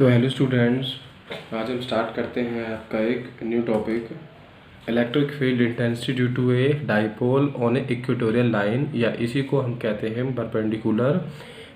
तो hello students, आज हम स्टार्ट करते हैं आपका एक new topic, electric field intensity due to a dipole on a equatorial line, या इसी को हम कहते हैं perpendicular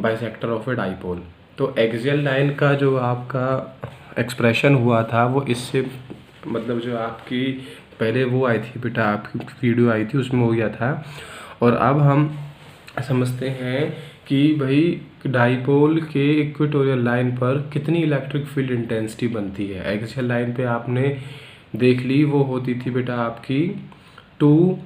bisector of a dipole. तो एक्सियल लाइन का जो आपका एक्सप्रेशन हुआ था वो इससे मतलब जो आपकी पहले वो आई थी बेटा, आपकी वीडियो आई थी उसमें हो गया था। और अब हम समझते हैं कि भाई डाइपोल के इक्वेटोरियल लाइन पर कितनी इलेक्ट्रिक फील्ड इंटेंसिटी बनती है। एक्सियल लाइन पे आपने देख ली, वो होती थी बेटा आपकी 2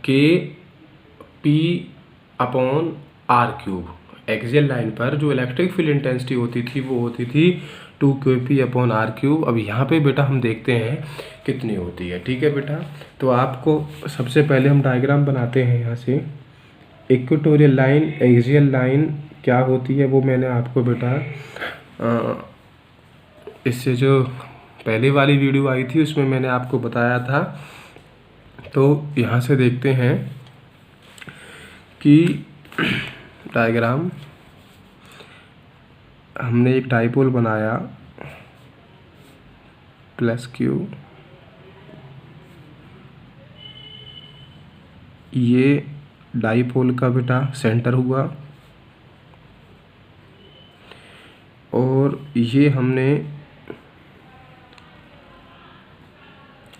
kp/r³। एक्सियल लाइन पर जो इलेक्ट्रिक फील्ड इंटेंसिटी होती थी वो होती थी 2 kp/r³। अब यहाँ पे बेटा हम देखते हैं कितनी होती है। ठीक है बेटा, तो आपको सबसे पहले हम डायग्राम बनाते हैं। यहाँ से इक्वेटोरियल लाइन, एक्सियल लाइन क्या होती है वो मैंने आपको बेटा इससे जो पहली वाली वीडियो आई थी उसमें मैंने आपको बताया था। तो यहाँ से देखते हैं कि डायग्राम हमने एक डाइपोल बनाया +q, ये डाइपोल का बेटा सेंटर हुआ, और ये हमने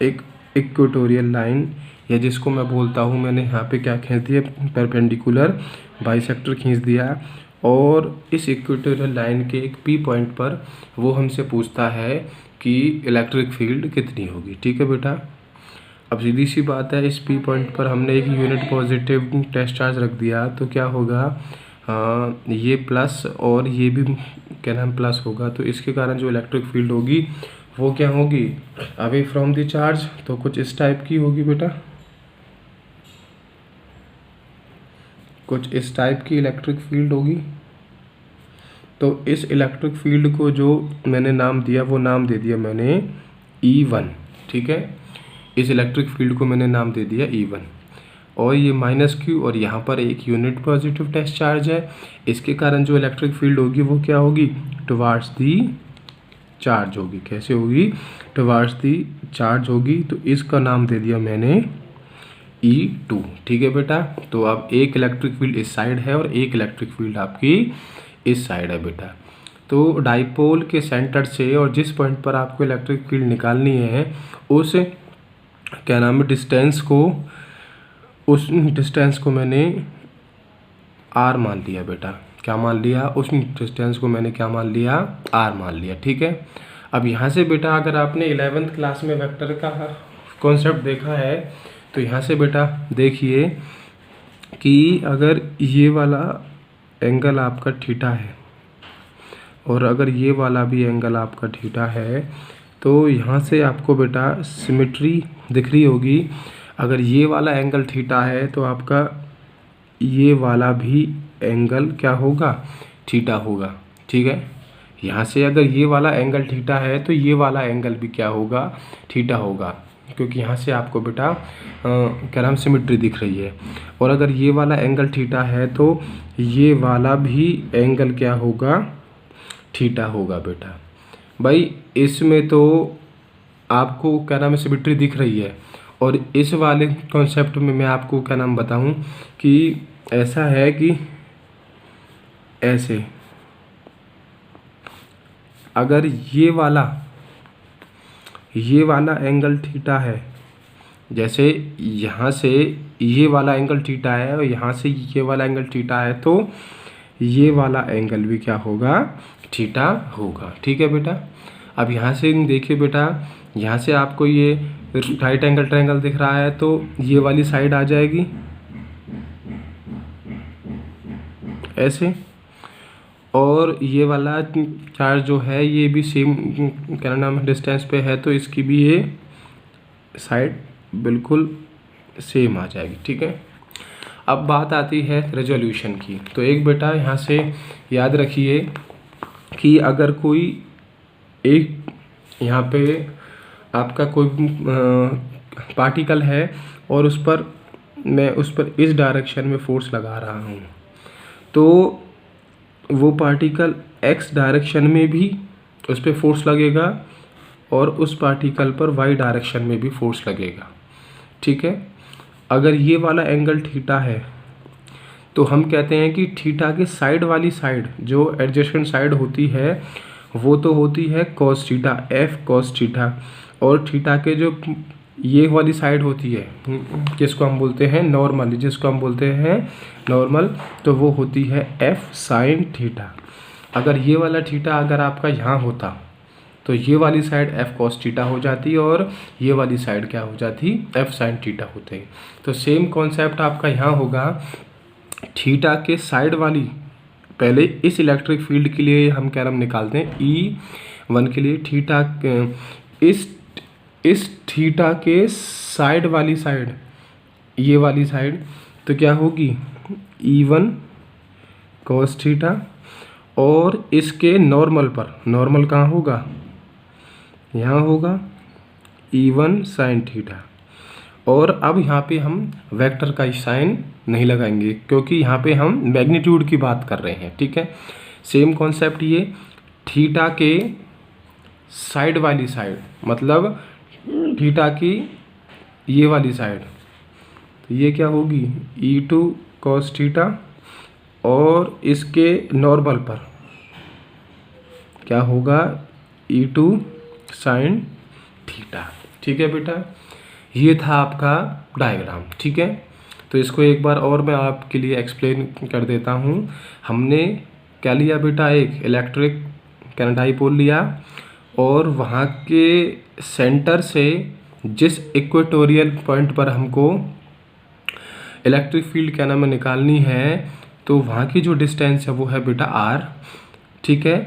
एक इक्वेटोरियल लाइन, या जिसको मैं बोलता हूँ, मैंने यहाँ पे क्या खींच दिया, परपेंडिकुलर बाइसेक्टर खींच दिया। और इस इक्वेटोरियल लाइन के एक पी पॉइंट पर वो हमसे पूछता है कि इलेक्ट्रिक फील्ड कितनी होगी। ठीक है बेटा, अब सीधी सी बात है, इस पी पॉइंट पर हमने एक यूनिट पॉजिटिव टेस्ट चार्ज रख दिया तो क्या होगा, ये प्लस और ये भी क्या नाम प्लस होगा। तो इसके कारण जो इलेक्ट्रिक फील्ड होगी वो क्या होगी, अवे फ्रॉम द चार्ज। तो कुछ इस टाइप की होगी बेटा, कुछ इस टाइप की इलेक्ट्रिक फील्ड होगी। तो इस इलेक्ट्रिक फील्ड को जो मैंने नाम दिया वो नाम दे दिया मैंने E1। ठीक है, इस इलेक्ट्रिक फील्ड को मैंने नाम दे दिया E1। और ये -q, और यहाँ पर एक यूनिट पॉजिटिव टेस्ट चार्ज है। इसके कारण जो इलेक्ट्रिक फील्ड होगी वो क्या होगी, टुवार्ड्स दी चार्ज होगी। कैसे होगी, टुवार्ड्स दी चार्ज होगी। तो इसका नाम दे दिया मैंने E2। ठीक है बेटा, तो अब एक इलेक्ट्रिक फील्ड इस साइड है और एक इलेक्ट्रिक फील्ड आपकी इस साइड है बेटा। तो डाइपोल के सेंटर से और जिस पॉइंट पर आपको इलेक्ट्रिक फील्ड निकालनी है उस क्या नाम है डिस्टेंस को, उस डिस्टेंस को मैंने r मान लिया बेटा। क्या मान लिया, उस डिस्टेंस को मैंने क्या मान लिया, r मान लिया। ठीक है, अब यहाँ से बेटा अगर आपने 11th क्लास में वेक्टर का कॉन्सेप्ट देखा है तो यहाँ से बेटा देखिए कि अगर ये वाला एंगल आपका थीटा है और अगर ये वाला भी एंगल आपका थीटा है, तो यहाँ से आपको बेटा सिमेट्री दिख रही होगी। अगर ये वाला एंगल थीटा है तो आपका ये वाला भी एंगल क्या होगा, थीटा होगा। ठीक है, यहाँ से अगर ये वाला एंगल थीटा है तो ये वाला एंगल भी क्या होगा, थीटा होगा, क्योंकि यहाँ से आपको बेटा क्या नाम सिमेट्री दिख रही है। और अगर ये वाला एंगल थीटा है तो ये वाला भी एंगल क्या होगा, थीटा होगा बेटा। भाई इसमें तो आपको क्या नाम है सिमेट्री दिख रही है। और इस वाले कॉन्सेप्ट में मैं आपको क्या नाम बताऊं कि ऐसा है कि ऐसे अगर ये वाला एंगल थीटा है, जैसे यहाँ से ये वाला एंगल थीटा है और यहाँ से ये वाला एंगल थीटा है, तो ये वाला एंगल भी क्या होगा, थीटा होगा। ठीक है बेटा, अब यहाँ से देखिए बेटा, यहाँ से आपको ये राइट एंगल ट्रायंगल दिख रहा है तो ये वाली साइड आ जाएगी ऐसे, और ये वाला चार्ज जो है ये भी सेम क्या नाम डिस्टेंस पे है तो इसकी भी ये साइड बिल्कुल सेम आ जाएगी। ठीक है, अब बात आती है रेजोल्यूशन की। तो एक बेटा यहाँ से याद रखिए कि अगर कोई एक यहाँ पे आपका कोई पार्टिकल है और मैं उस पर इस डायरेक्शन में फोर्स लगा रहा हूँ, तो वो पार्टिकल एक्स डायरेक्शन में भी उस पर फोर्स लगेगा और उस पार्टिकल पर वाई डायरेक्शन में भी फोर्स लगेगा। ठीक है, अगर ये वाला एंगल थीटा है तो हम कहते हैं कि थीटा के साइड वाली साइड जो एडजेसेंट साइड होती है वो तो होती है cos theta, F cos theta, और थीटा के जो ये वाली साइड होती है जिसको हम बोलते हैं नॉर्मल, तो वो होती है एफ साइन थीटा। अगर ये वाला थीटा अगर आपका यहाँ होता तो ये वाली साइड एफ कॉस थीटा हो जाती और ये वाली साइड क्या हो जाती, एफ साइन थीटा होती। तो सेम कॉन्सेप्ट आपका यहाँ होगा, थीटा के साइड वाली, पहले इस इलेक्ट्रिक फील्ड के लिए हम क्या नाम निकालते हैं E1 के लिए, थीटा इस थीटा के साइड वाली साइड, ये वाली साइड तो क्या होगी E1 cos थीटा, और इसके नॉर्मल पर, नॉर्मल कहाँ होगा, यहाँ होगा E1 sin थीटा। और अब यहाँ पे हम वेक्टर का साइन नहीं लगाएंगे क्योंकि यहाँ पे हम मैग्नीट्यूड की बात कर रहे हैं। ठीक है, सेम कॉन्सेप्ट ये थीटा के साइड वाली साइड, मतलब थीटा की ये वाली साइड, तो ये क्या होगी E2 cos थीटा, और इसके नॉर्मल पर क्या होगा E2 sin थीटा। ठीक है बेटा, ये था आपका डायग्राम। ठीक है, तो इसको एक बार और मैं आपके लिए एक्सप्लेन कर देता हूँ। हमने क्या लिया बेटा, एक इलेक्ट्रिक डाइपोल लिया और वहाँ के सेंटर से जिस इक्वेटोरियल पॉइंट पर हमको इलेक्ट्रिक फील्ड क्या नाम है निकालनी है, तो वहाँ की जो डिस्टेंस है वो है बेटा r। ठीक है,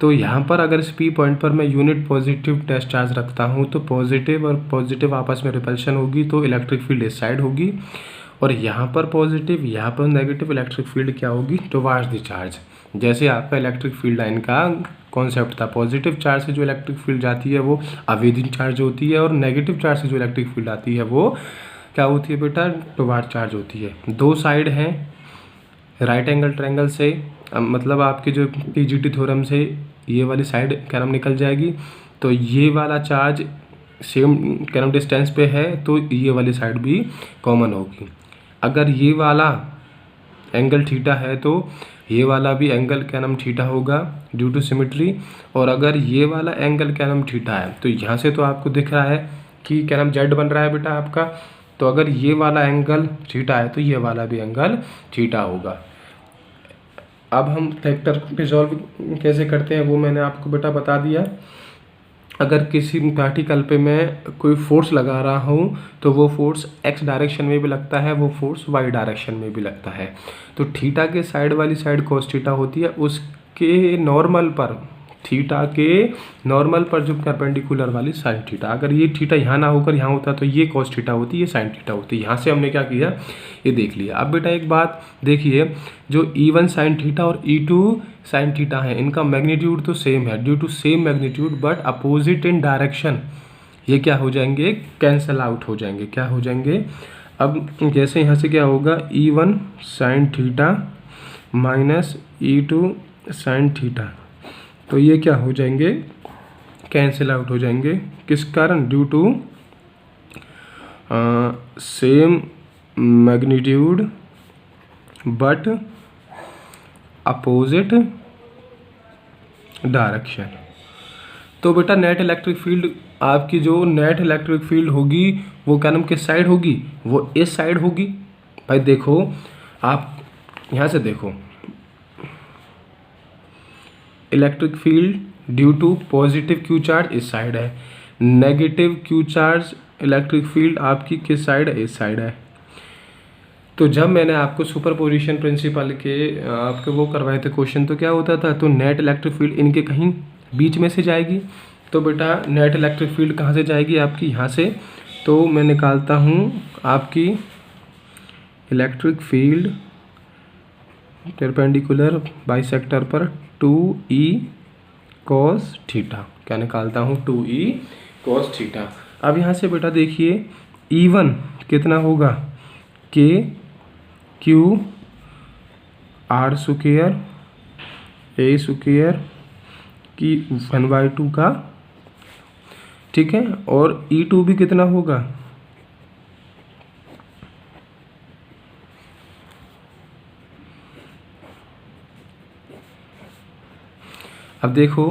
तो यहाँ पर अगर इस P पॉइंट पर मैं यूनिट पॉजिटिव टेस्ट चार्ज रखता हूँ तो पॉजिटिव और पॉजिटिव आपस में रिपल्शन होगी तो इलेक्ट्रिक फील्ड इस साइड होगी, और यहाँ पर पॉजिटिव यहाँ पर नेगेटिव इलेक्ट्रिक फील्ड क्या होगी टुवार्ड्स द चार्ज। जैसे आपका इलेक्ट्रिक फील्ड लाइन का कॉन्सेप्ट था, पॉजिटिव चार्ज से जो इलेक्ट्रिक फील्ड जाती है वो आवेदन चार्ज होती है और नेगेटिव चार्ज से जो इलेक्ट्रिक फील्ड आती है वो क्या होती है बेटा, टुवार्ड चार्ज होती है। दो साइड हैं राइट एंगल ट्रायंगल से, मतलब आपके जो TGT थ्योरम से ये वाली साइड क्या नाम निकल जाएगी, तो ये वाला चार्ज सेम क्या नाम डिस्टेंस पे है तो ये वाली साइड भी कॉमन होगी। अगर ये वाला एंगल थीटा है तो ये वाला भी एंगल क्या नाम थीटा होगा ड्यू टू सिमेट्री, और अगर ये वाला एंगल क्या नाम थीटा है तो यहाँ से तो आपको दिख रहा है कि क्या नाम जेड बन रहा है बेटा आपका, तो अगर ये वाला एंगल थीटा है तो ये वाला भी एंगल थीटा होगा। अब हम वेक्टर रिजॉल्व कैसे करते हैं वो मैंने आपको बेटा बता दिया। अगर किसी पार्टिकल पे मैं कोई फोर्स लगा रहा हूँ तो वो फोर्स एक्स डायरेक्शन में भी लगता है, वो फोर्स वाई डायरेक्शन में भी लगता है। तो थीटा के साइड वाली साइड cos थीटा होती है, उसके नॉर्मल पर, थीटा के नॉर्मल पर जो परपेंडिकुलर वाली साइन थीटा, अगर ये थीटा यहाँ ना होकर यहाँ होता तो ये cos थीटा होती, ये साइन थीटा होती। यहाँ से हमने क्या किया ये देख लिया। अब बेटा एक बात देखिए, जो E1 साइन थीटा और E2 साइन थीटा है इनका मैग्नीट्यूड तो सेम है due to same magnitude but opposite in direction, ये क्या हो जाएंगे कैंसल आउट हो जाएंगे, क्या हो जाएंगे। अब जैसे यहाँ से क्या होगा E1 sine theta minus E2 sine theta, तो ये क्या हो जाएंगे कैंसिल आउट हो जाएंगे, किस कारण, due to same magnitude but opposite direction. तो बेटा नेट इलेक्ट्रिक फील्ड, आपकी जो नेट इलेक्ट्रिक फील्ड होगी वो क्या नाम किस साइड होगी, वो इस साइड होगी। भाई देखो आप यहाँ से देखो, electric field due to positive Q charge इस साइड है, negative Q charge electric field आपकी किस साइड है, इस साइड है। तो जब मैंने आपको सुपरपोजिशन प्रिंसिपल के आपके वो करवाए थे क्वेश्चन, तो क्या होता था, तो नेट इलेक्ट्रिक फील्ड इनके कहीं बीच में से जाएगी। तो बेटा नेट इलेक्ट्रिक फील्ड कहाँ से जाएगी आपकी, यहाँ से। तो मैं निकालता हूँ आपकी इलेक्ट्रिक फील्ड परपेंडिकुलर बाइसेक्टर पर 2E cos थीटा, क्या निकालता हूँ 2E cos थीटा। अब यहाँ से बेटा देखिए E1 कितना होगा, K Q R स्क्वायर ए स्क्वायर की 1/2 का, ठीक है। और E2 भी कितना होगा, अब देखो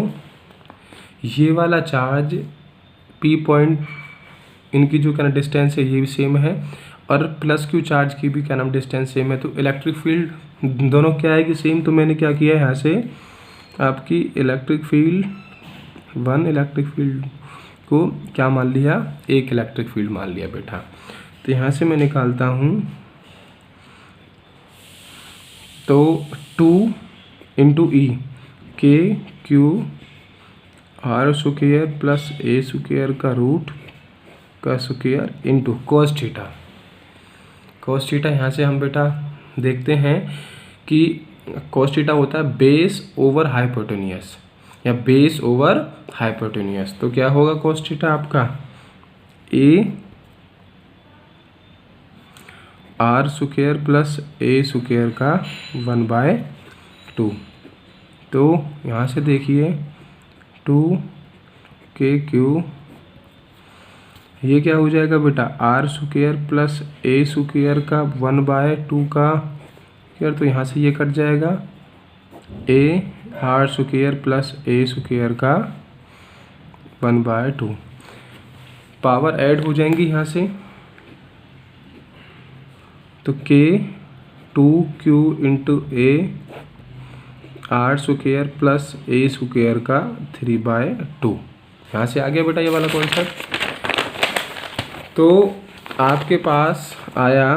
ये वाला चार्ज P पॉइंट, इनकी जो क्या नाम डिस्टेंस है ये भी सेम है, और प्लस Q चार्ज की भी क्या नाम डिस्टेंस सेम है, तो इलेक्ट्रिक फील्ड दोनों क्या आएगी सेम। तो मैंने क्या किया यहाँ से आपकी electric field, one electric field को क्या मान लिया, एक इलेक्ट्रिक फील्ड मान लिया बेटा। तो यहाँ से मैं निकालता हूँ, तो 2 इंटू ई के Q R square plus A square का रूट का square into cos theta. Cos theta यहाँ से हम बेटा देखते हैं कि कॉस थीटा होता है बेस ओवर हाइपोटेन्यूस या बेस ओवर हाइपोटेन्यूस। तो क्या होगा कॉस थीटा आपका A R square plus A square का 1/2। तो यहाँ से देखिए 2 के क्यू, ये क्या हो जाएगा बेटा R square plus A square का 1/2 का स्क्वायर, तो यहाँ से ये कट जाएगा A R square plus A square का 1/2, पावर ऐड हो जाएंगी यहाँ से, तो के 2q into A R square plus A square का 3/2। यहाँ से आ गया बेटा ये वाला कॉन्सेप्ट। तो आपके पास आया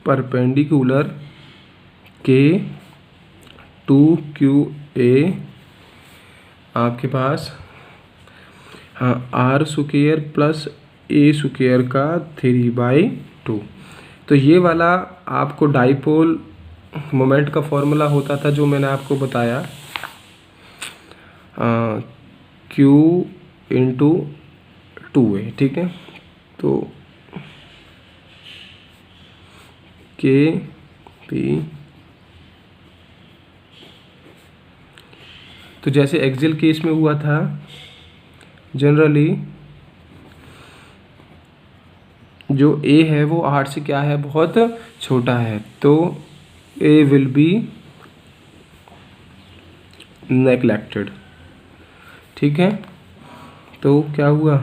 परपेंडिकुलर के 2qa आपके पास हाँ R square plus A square का 3/2। तो ये वाला आपको डाइपोल मोमेंट का फॉर्मूला होता था जो मैंने आपको बताया, Q इंटू 2a, ठीक है। तो के पी, तो जैसे एक्सियल केस में हुआ था जनरली जो a है वो r से क्या है बहुत छोटा है, तो a विल बी नेग्लेक्टेड, ठीक है। तो क्या हुआ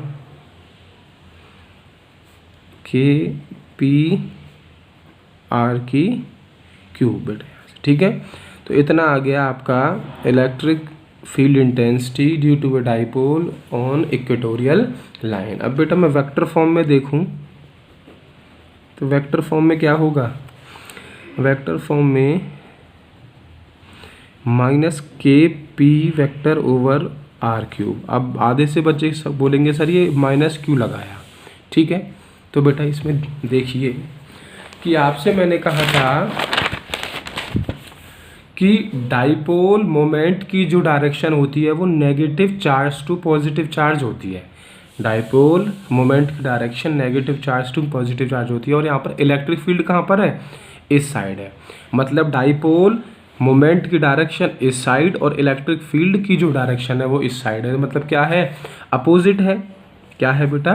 के पी आर की क्यूब बेटा, ठीक है। तो इतना आ गया आपका electric field intensity due to a dipole on equatorial line. अब बेटा मैं वेक्टर फॉर्म में देखूं तो वेक्टर फॉर्म में क्या होगा, वेक्टर फॉर्म में minus K P vector over R cube. अब आधे से बच्चे सब बोलेंगे सर ये माइनस क्यों लगाया, ठीक है। तो बेटा इसमें देखिए कि आपसे मैंने कहा था कि डाइपोल मोमेंट की जो डायरेक्शन होती है वो negative charge to positive charge होती है। डाइपोल मोमेंट की direction negative charge to positive charge होती है, और यहाँ पर इलेक्ट्रिक फील्ड कहाँ पर है, इस साइड है। मतलब डाइपोल मोमेंट की डायरेक्शन इस साइड और इलेक्ट्रिक फील्ड की जो डायरेक्शन है वो इस साइड है। मतलब क्या है, अपोजिट है। क्या है बेटा,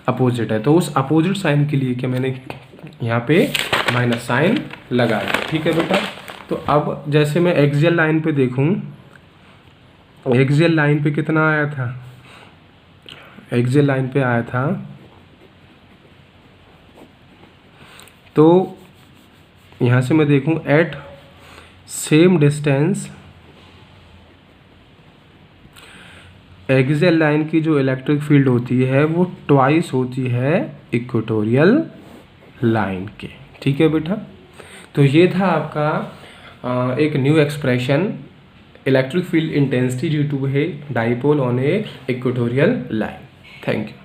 अपोजिट है। तो उस अपोजिट साइन के लिए क्या मैंने यहाँ पे माइनस साइन लगाया, ठीक है बेटा। तो अब जैसे मैं एक्सियल लाइन पे देखूं, एक्सियल लाइन पे कितना आया था, एक्सियल लाइन पे आया था, तो यहाँ से मैं देखूं at same distance axial line की जो इलेक्ट्रिक फील्ड होती है वो ट्वाइस होती है इक्वेटोरियल लाइन के, ठीक है बेटा। तो ये था आपका एक new expression electric field intensity due to है dipole on a equatorial line. Thank you.